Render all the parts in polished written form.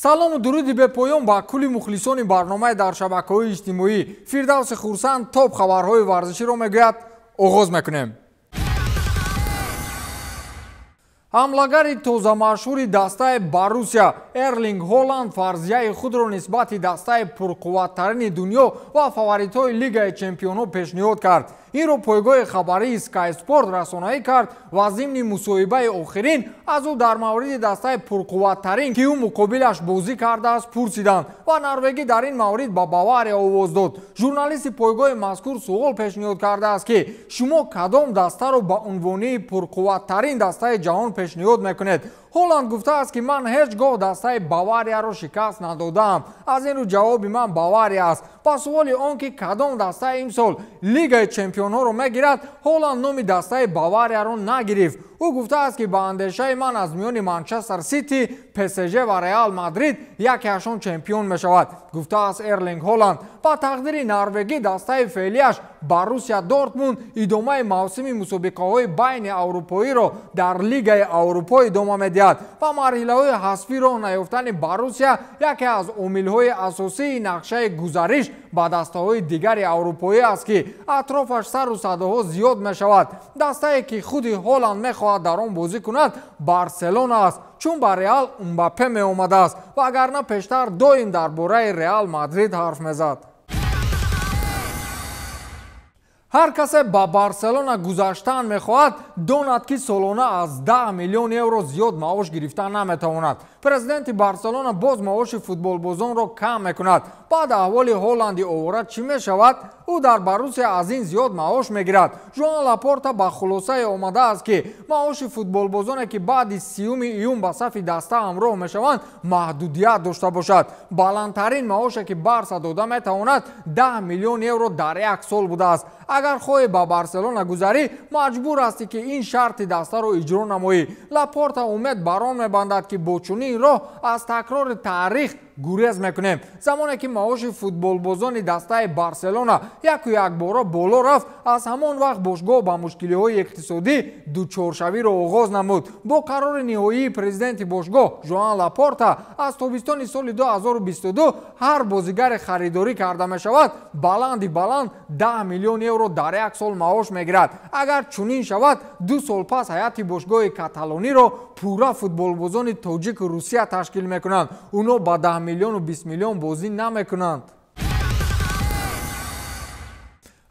салому дуруди бепоён ба кулли мухлисони барномаи дар шабакаҳои иҷтимоӣ. Фирдавси Хурсанд топ хабарҳои варзиширо мегӯяд. Оғоз мекунем. ҳамлагари тозамашҳури дастаи Боруссия Эрлинг Ҳоланд фарзияи худро нисбати дастаи пурқувваттарини дунё ва фаворитҳои Лигаи Чемпионҳо пешниҳод кард. Инро пойгоҳи хабарии Sky Sport расонаӣ кард ва зимни мусоҳибаи охирин аз ӯ дар мавриди дастаи пурқувваттарин ки ӯ муқобилаш бозӣ кардааст пурсиданд ва норвегӣ дар ин маврид ба Бавария овоз дод. Журналисти пойгоҳи мазкур суол пешниҳод кардааст ки шумо кадом дастаро ба унвони пурқувваттарин дастаи ҷаҳон пешниҳод мекунед? Ҳоланд гуфтааст ки ман ҳеҷ гоҳ дастаи Баварияро шикаст надодаам. Аз ин рӯ ҷавоби ман Бавария аст. Ба суоли он ки кадом дастаи имсол Лигаи Чемпионҳоро мегирад, Ҳоланд номи дастаи Баварияро нагирифт. ӯ гуфтааст ки ба андешаи ман аз миёни Манчестер Сити, ПСЖ ва Реал Мадрид якеашон чемпион мешавад. Гуфтааст Эрлинг Ҳоланд. Ба тақдири норвегӣ дастаи феълияш Боруссия Дортмунд идомаи мавсими мусобиқаҳои байни аврупоиро дар Лигаи Аврупо идома медиҳад ва марҳилаҳои ҳасфӣ роҳ наёфтани Боруссия яке аз омилҳои асосии нақшаи гузариш ба дастаҳои дигари аврупоӣ аст ки атрофаш сару садоҳо зиёд мешавад. Дастае ки худи Ҳоланд мехоҳад дар он бозӣ кунад Барселона аст, чун ба Реал Мбаппе меомадааст, вагарна пештар доим дар бораи Реал Мадрид ҳарф мезад. ҳар касе ба Барселона гузаштан мехоҳад донад ки солона аз 10 миллион евро зиёд маош гирифтан наметавонад. Президенти Барселона боз маоши футболбозонро кам мекунад. баъд аҳволи Ҳоланди овора чӣ мешавад? ӯ дар Боруссия аз ин зиёд маош мегирад. Жоан Лапорта ба хулосае омадааст ки маоши футболбозоне ки баъди 30 июн ба сафи даста ҳамроҳ мешаванд маҳдудият дошта бошад. баландтарин маоше ки Барса дода метавонад 10 миллион евро дар як сол будааст. агар хоҳӣ ба Барселона гузарӣ, маҷбур ҳастӣ ки ин шарти дастаро иҷро намоӣ. Лапорта умед бар он мебандад ки бо чунин роҳ аз такрори таърих гурез мекунем. замоне ки маоши футболбозони дастаи Барселона яку якбора боло рафт, аз ҳамон вақт бошгоҳ ба мушкилиҳои иқтисодӣ дучоршавиро оғоз намуд. бо қарори ниҳоии президенти бошгоҳ Жоан Лапорта аз тобистони соли 2022 ҳар бозигаре харидорӣ карда мешавад баланди баланд 10 миллион евро дар як сол маош мегирад. агар чунин шавад, 2 сол пас ҳайати бошгоҳи Каталониро пурра футболбозони тоҷику Русия ташкил мекунанд. уно ба 10 миллиону 20 миллион бозӣ намекунанд.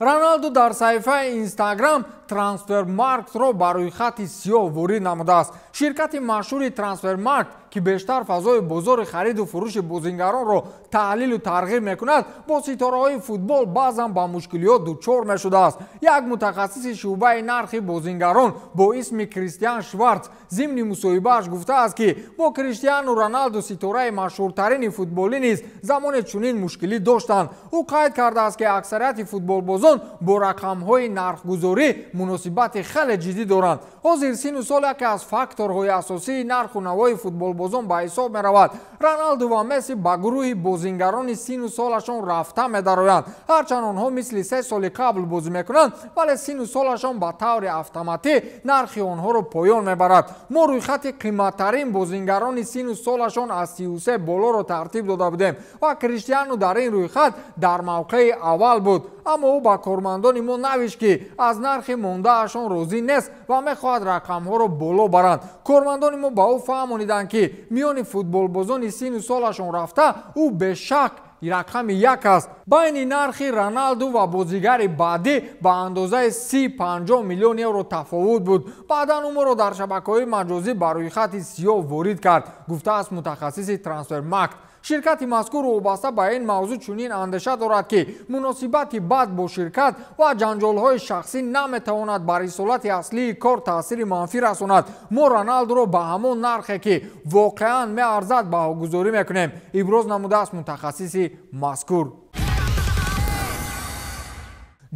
Роналду дар саҳифаи Инстаграм Трансфермарктро ба рӯйхати сиёҳ ворид намудааст. ширкати машҳури Трансфермаркт ки бештар фазои бозори хариду фурӯши бозингаронро таҳлилу тарғиб мекунад, бо ситораҳои футбол баъзан ба мушкилиёт дучор мешудааст. як мутахассиси шуъбаи нархи бозингарон бо исми Кристиан Шварц зимни мусоҳибааш гуфтааст ки бо Криштиану Роналду ситораи машҳуртарини футболӣ низ замоне чунин мушкилӣ доштанд. ӯ қайд кардааст ки аксарияти футболбозон бо рақамҳои нархгузорӣ муносибати хеле ҷиддӣ доранд. ҳозир сину сол яке аз факторҳои асосии нарху навои футболбозон ба ҳисоб меравад. Роналду ва Месси ба гурӯҳи бозингарони сину солашон рафта медароянд. ҳарчанд онҳо мисли 3 соли қабл бозӣ мекунанд, вале сину солашон ба таври автоматӣ нархи онҳоро поён мебарад. мо рӯйхати қиматтарин бозингарони сину солашон аз 33 болоро тартиб дода будем ва Криштиану дар ин рӯйхат дар мавқеи аввал буд. аммо ӯ ба кормандони мо навишт ки аз нархи мондаашон розӣ нест ва мехоҳад рақамҳоро боло баранд. кормандони мо ба ӯ фаҳмониданд ки миёни футболбозони сину солашон рафта ӯ бешак рақами як аст. байни нархи Роналду ва бозигари баъдӣ ба андозаи 30-50 миллион евро тафовут буд. баъдан ӯ моро дар шабакаҳои маҷозӣ ба рӯйхати сиёҳ ворид кард, гуфтааст мутахассиси Трансфермаркт. ширкати мазкур вобаста ба ин мавзӯъ чунин андеша дорад ки муносибати бад бо ширкат ва ҷанҷолҳои шахсӣ наметавонад ба рисолати аслии кор таъсири манфӣ расонад. мо Роналдуро ба ҳамон нархе ки воқеан меарзад баҳогузорӣ мекунем, иброз намудааст мутахассиси мазкур.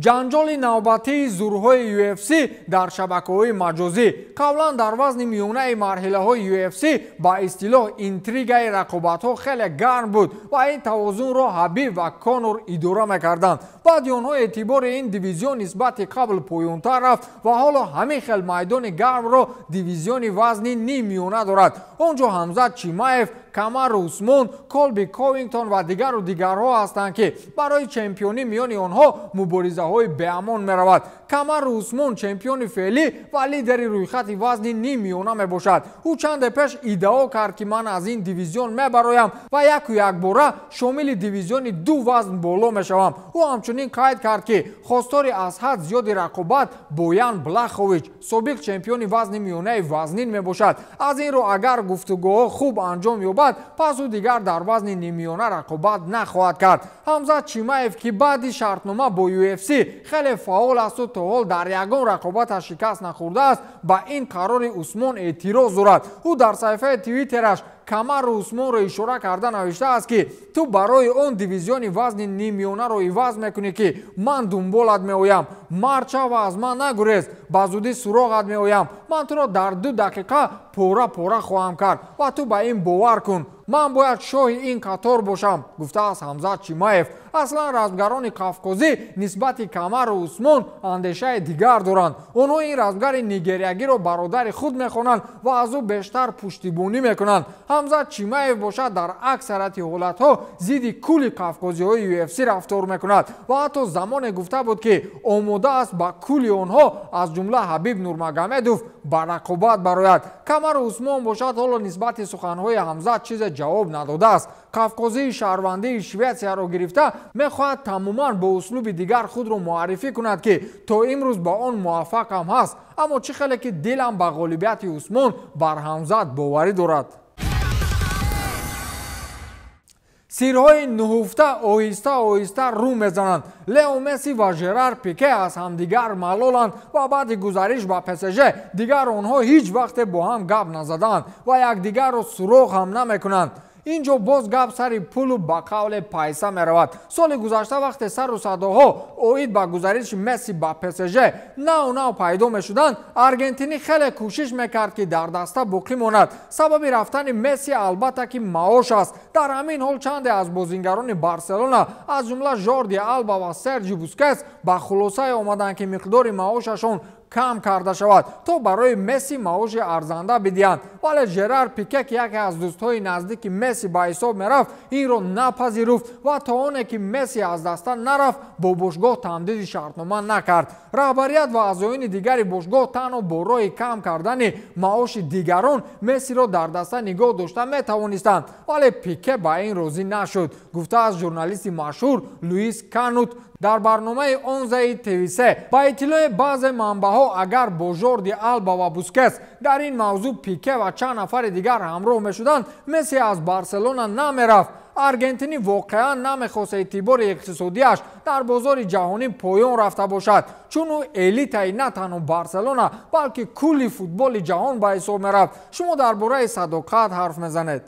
ҷанҷоли навбатии зурҳои UFC дар шабакаҳои маҷозӣ. қаблан дар вазни миёнаи марҳилаҳои UFC ба истилоҳ интригаи рақобатҳо хеле гарм буд ва ин тавозунро Ҳабиб ва Конор идора мекарданд. баъди онҳо эътибори ин дивизион нисбати қабл поёнтар рафт ва ҳоло ҳамин хел майдони гармро дивизиони вазни ним миёна дорад. он ҷо Ҳамзат Чимаев, камар усмон, колби ковингтон ва дигару дигарҳо ҳастанд ки барои чемпионӣ миёни онҳо муборизаҳои беамон меравад. камар усмон чемпиони феълӣ ва лидери рӯйхати вазни ниммиёна мебошад. ӯ чанде пеш иддао кард ки ман аз ин дивизион мебароям ва яку якбора шомили дивизиони ду вазн боло мешавам. ӯ ҳамчунин қайд кард ки хостори аз ҳад зиёди рақобат боян блахович собиқ чемпиони вазни миёнаи вазнин мебошад. аз ин ро агар гуфтугӯҳо хуб анҷом ёбад пас ӯ дигар дар вазни ниммиёна рақобат нахоҳад кард. ҳамзат чимаев ки баъди шартнома бо UFC хеле фаъол асту то ҳол дар ягон рақобаташ шикаст нахӯрдааст ба ин қарори усмон эътироз дорад. ӯ дар саҳифаи твиттераш камар усмонро ишора карда навиштааст ки ту барои он дивизиони вазни ниммиёнаро иваз мекунӣ ки ман дунболат меоям. марчава аз ман нагурез, ба зудӣ суроғат меоям. ман туро дар 2 дақиқа пора пора хоҳам кард ва ту ба ин бовар кун. ман бояд шоҳи ин қатор бошам, гуфтааст ҳамзат чимаев. аслан размгарони қавқозӣ нисбати камару усмон андешаи дигар доранд. онҳо ин размгари нигериягиро бародари худ мехонанд ва аз ӯ бештар пуштибонӣ мекунанд. ҳамзат чимаев бошад дар аксарияти ҳолатҳо зидди кули қавқозиҳои UFC рафтор мекунад ва ҳатто замоне гуфта буд ки омода аст ба кули онҳо аз ҷумла ҳабиб нурмагомедов ба рақобат барояд. камару усмон бошад ҳоло нисбати суханҳои ҳамзат чизе ҷавоб надодааст. қавқозии шаҳрвандии шветсияро гирифта мехоҳад тамоман бо услуби дигар худро муаррифӣ кунад ки то имрӯз ба он муваффақам ҳаст. аммо чӣ хеле ки дилам ба ғолибияти усмон бар ҳамзат боварӣ дорад. сирҳои нуҳуфта оҳиста оҳиста рӯ мезананд. лео месси ва жерар пике аз ҳамдигар малоланд ва баъди гузариш ба ПСЖ дигар онҳо ҳеҷ вақте бо ҳам гап назаданд ва якдигарро суроғ ҳам намекунанд. инҷо боз гап сари пулу ба қавле пайса меравад. соли гузашта вақте сару садоҳо оид ба гузариши месси ба ПСЖ нав пайдо мешуданд, аргентинӣ хеле кӯшиш мекард ки дар даста боқӣ монад. сабаби рафтани месси албатта ки маош аст. дар ҳамин ҳол чанде аз бозингарони барселона аз ҷумла жорди алба ва серҷи бускетс ба хулосае омаданд ки миқдори маошашон кам карда шавад то барои месси маоши арзанда бидиҳанд. вале жерар пике ки яке аз дӯстҳои наздики месси ба ҳисоб мерафт инро напазируфт ва то оне ки месси аз даста нарафт бо бошгоҳ тамдиди шартнома накард. раҳбарият ва аъзоини дигари бошгоҳ танҳо бо роҳи кам кардани маоши дигарон мессиро дар даста нигоҳ дошта метавонистанд. вале пике ба ин розӣ нашуд, гуфтааст журналисти машҳур луис канут дар барномаи онзаи ТВ3. ба иттилои баъзе манбаҳо агар бо жорди алба ва бускетс дар ин мавзӯъ пике ва чанд нафари дигар ҳамроҳ мешуданд, месси аз барселона намерафт. аргентинӣ воқеан намехост эътибори иқтисодиаш дар бозори ҷаҳонӣ поён рафта бошад, чун ӯ элитаи на танҳо барселона балки кулли футболи ҷаҳон ба ҳисоб мерафт. шумо дар бораи садоқат ҳарф мезанед.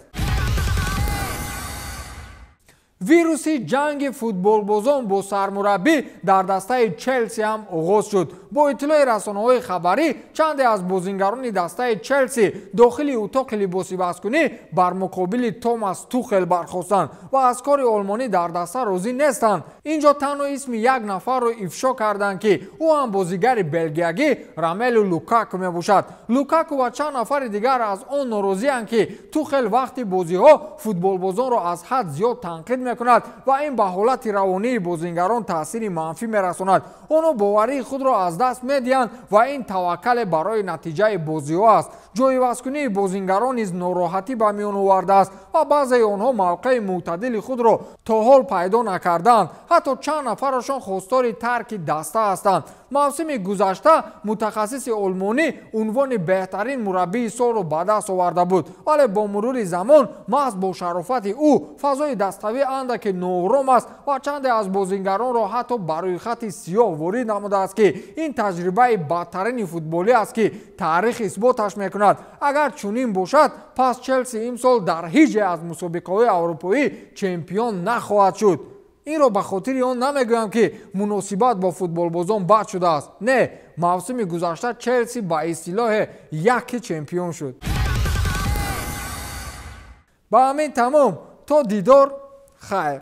вируси ҷанги футболбозон бо сармураббӣ дар дастаи Челси ҳам оғоз шуд. бо иттилои расонаҳои хабарӣ чанде аз бозингарони дастаи Челси дохили утоқи либосибаскунӣ бар муқобили Томас Тухел бархостанд ва аз кори олмонӣ дар даста розӣ нестанд. инҷо танҳо исми як нафарро ифшо карданд ки ӯ ҳам бозигари белгиягӣ Ромелу Лукаку мебошад. Лукаку ва чанд нафари дигар аз он норозиянд ки Тухел вақти бозиҳо футболбозонро аз ҳад зиёд танқид мекунад ва ин ба ҳолати равонии бозингарон таъсири манфӣ мерасонад. онҳо боварии худро аз даст медиҳанд ва ин таваккале барои натиҷаи бозиҳо аст. ҷойивазкунии бозингарон низ нороҳатӣ ба миён овардааст ва баъзеи онҳо мавқеи мӯътадили худро то ҳол пайдо накардаанд. ҳатто чанд нафарашон хостори тарки даста ҳастанд. мавсими гузашта мутахассиси олмонӣ унвони беҳтарин мураббии солро ба даст оварда буд, вале бо мурури замон маҳз бо шарофати ӯ фазои дастави андаке ноором аст ва чанде аз бозингаронро ҳатто ба рӯйхати сиёҳ ворид намудааст ки ин таҷрибаи бадтарини футболӣ аст ки таърих исботаш мекунад. агар чунин бошад пас Челси имсол дар ҳиҷе аз мусобиқаҳои аврупоӣ чемпион нахоҳад шуд. инро ба хотири он намегӯям ки муносибат бо футболбозон бад шудааст. не, мавсими гузашта Челси ба истилоҳе яке чемпион шуд. ба ҳамин тамом, то дидор, хайр.